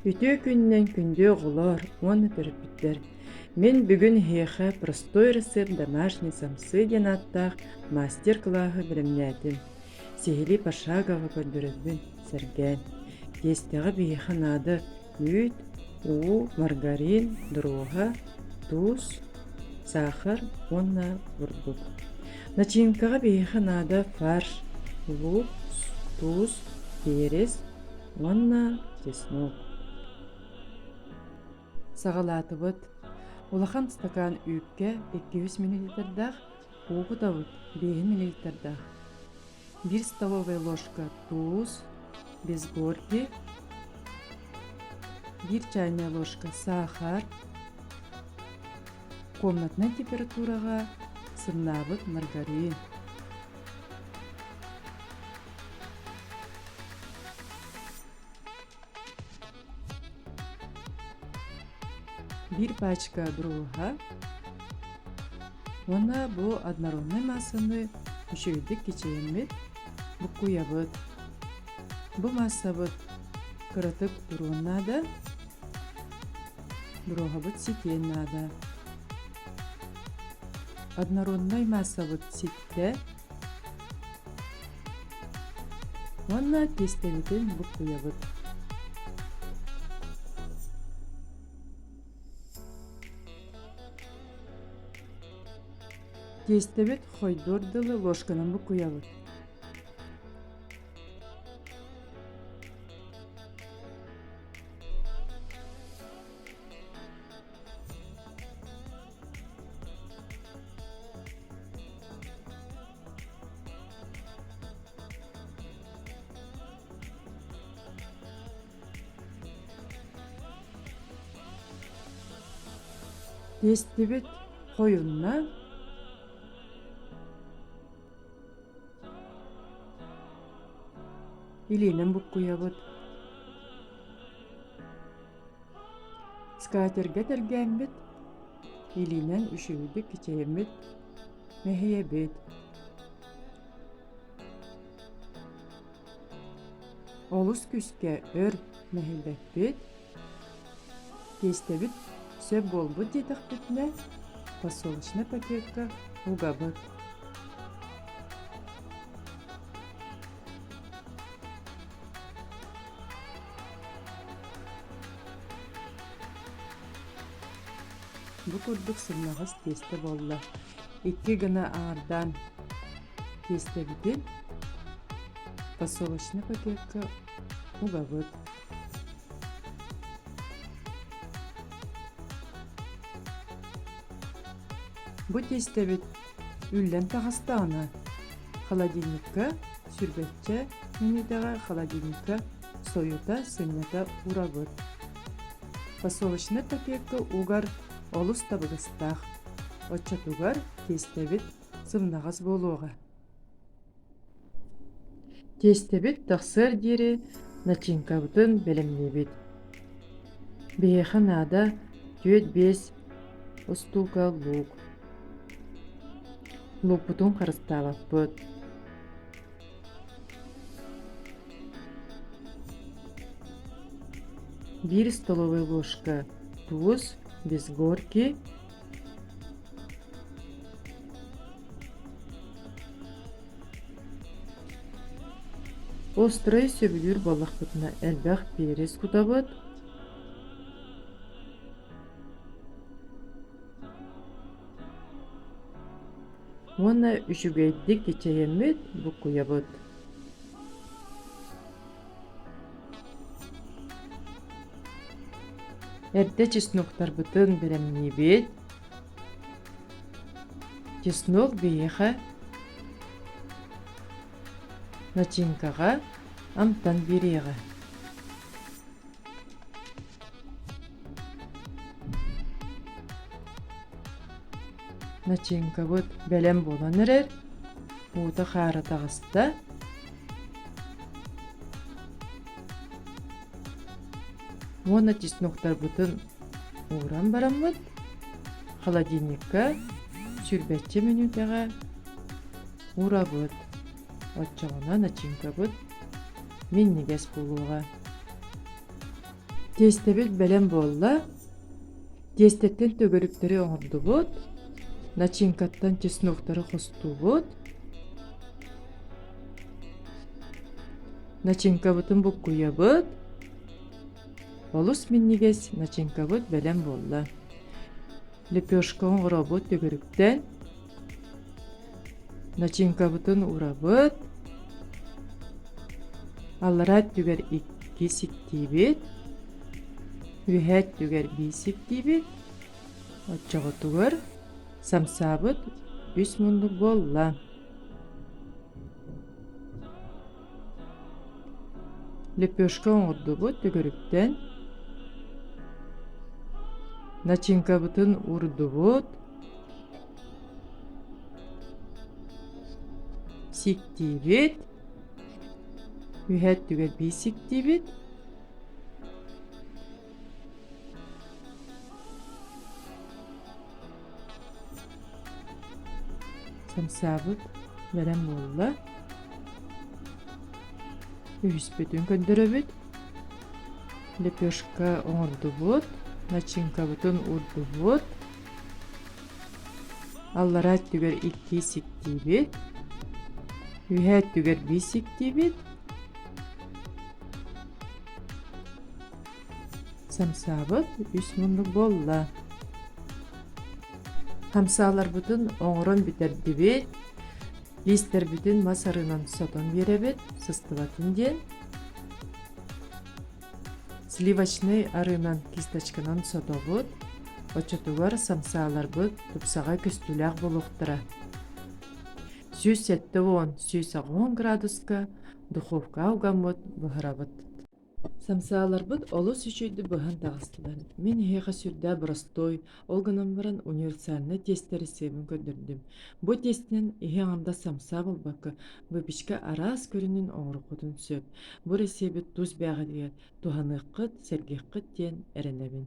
Үтө күннен күндө оголор, оны төрөпүттер. Мен бүгүн хеха простой рецепт домашний самсы ден аттах мастер-классы билимнәтим. Сихили пошагово көрдөрөбүн серген. Тестеға бейха нады үт, у, маргарин, дрога, туз, сахар, онна бурдук. Начинкаға бейха нады фарш, лук, туз, перец, онна чеснок. Сағалатыбыт. Улахан стакан үпке 200 мл, уғытабыт 5 мл. 1 столовая ложка туз, без горки, 1 чайная ложка сахар, комнатная температурага сыннабыт маргарин. Bir пачка дрога. Ona bu однородный массаны үшеуді кечеймет бұқуябыт. Bu массабыт кырытып тұруын нада, дрога быт сетен нада. Однородный массабыт сетте. Ona тестевітін бұқуябыт. Тестебет хойдордылы ложканын бұқуябыт. Тестебет хойунна илинен бұқуябыт. Скатерге тергенбет, илинен үшеуді кечеймет, мехиебет. Олыс күске өр мехилбекбет, тестебет сөп болбыт детақ бітіне, посолочный пакетка угабыт. Бу курдук сырнагыз тесте болла. 2 гына аардан тестебитин посолочный пакетка угабыт. Бу тестебит үллен тағастағына холодильникка сүрбетче минутага холодильникка союта сынята урабыт. Посолочный пакетка угар олус табыгыстақ. Отчатугар тестебит сымнағыз болуға. Тестебит тақсыр дері начинкабытын білімнебит. Бейханада 4-5 устука лук. Лук бұтын қарысталақ бұд. Bir столовая ложка туз, без горки. Острый сөбүлүр балақ бұтына әлбәқ перес кутабыт. Оны үшігейдік кечейемет бұқуябыт. Әрді чесноктар бұтын білімнебет. Чеснок бейеха начинкаға амтан береға. Начинка бұт бәлем болан әрер. Бұты қары тағыста. Оны чесноктар бұтын уран барамыд. Холодильникка сүрбетче минутаға урабыд. Отчағына начинка бұт. Миннегес болуға. Тестебит белен болла. Тестеттен төгөрүктөрү оңордубут. Начинкаттан чесноктары хостубут. Начинкабытын буккуябыт. Олус миннигес начинкабыт белен болла. Лепешка оңоробут төгөрүктен. Начинкабытын урабыт. Алларат түгер 2 сиктибит. Үһәт түгер 1 сиктибит. Отчого түгер самсабыт 3 мундук болла. Лепешка оңордубут төгөрүктен. Начинкабытын урдубут. Сиктибит. Үһәт түгер 1 сиктибит. Самсабыт берен болла. Үһүспүтүн көндөрөбүт. Лепешка оңордубут. Начинкабытын урдубут. Алларат түгер 2 сиктибит. Үһәт түгер 1 сиктибит. Самсабыт 3 мундук болла. Хамсалар бутун оңорон битердибит. Листер бүтүн масарынан сотон беребит. Сыстыбатын ден. Сливочный арынан кисточканан сотобут. Очотугар самсалар бут тупсага көстүләк болуктура. 170-110 градуска духовка аугамут быхарабыт. Самсалар бут олус үчүйдү быхан тагыстылар. Мен хеха сүрдә простой, олганан баран универсальны тестери себин көндөрдүм. Бу тесттен аңда самса болбакы, выпечка арас көрүнүн оңорукутун сөп. Бу ресеби туз бягы деген туханыккыт, сергеккыт ден эренебин.